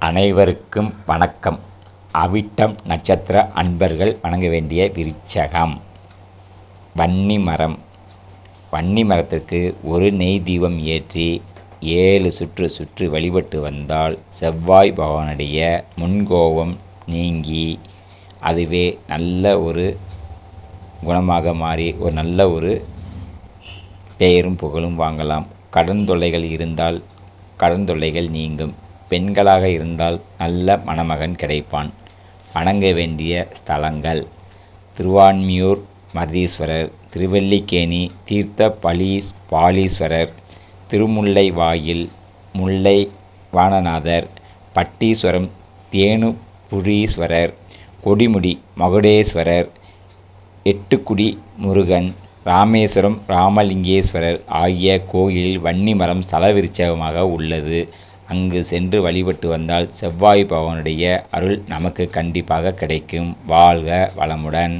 அனைவருக்கும் வணக்கம். அவிட்டம் நட்சத்திர அன்பர்கள் வணங்க வேண்டிய விருச்சகம். வன்னி மரம். வன்னி மரத்திற்கு ஒரு நெய் தீபம் ஏற்றி 7 சுற்று வழிபட்டு வந்தால் செவ்வாய் பகவானுடைய முன்கோபம் நீங்கி அதுவே நல்ல ஒரு குணமாக மாறி ஒரு நல்ல ஒரு பெயரும் புகழும் வாங்கலாம். கடன் தொல்லைகள் இருந்தால் கடன் தொல்லைகள் நீங்கும். பெண்களாக இருந்தால் நல்ல மணமகன் கிடைப்பான். வணங்க வேண்டிய ஸ்தலங்கள்: திருவான்மியூர் மருதீஸ்வரர், திருவல்லிக்கேணி தீர்த்த பாலீஸ்வரர், திருமுல்லை வாயில் முல்லை வானநாதர், பட்டீஸ்வரம் தேனுபுரீஸ்வரர், கொடிமுடி மகுடேஸ்வரர், எட்டுக்குடி முருகன், ராமேஸ்வரம் ராமலிங்கேஸ்வரர் ஆகிய கோயிலில் வன்னி மரம் ஸ்தல விருட்சகமாக உள்ளது. அங்கு சென்று வழிபட்டு வந்தால் செவ்வாய் பகவானுடைய அருள் நமக்கு கண்டிப்பாக கிடைக்கும். வாழ்க வளமுடன்.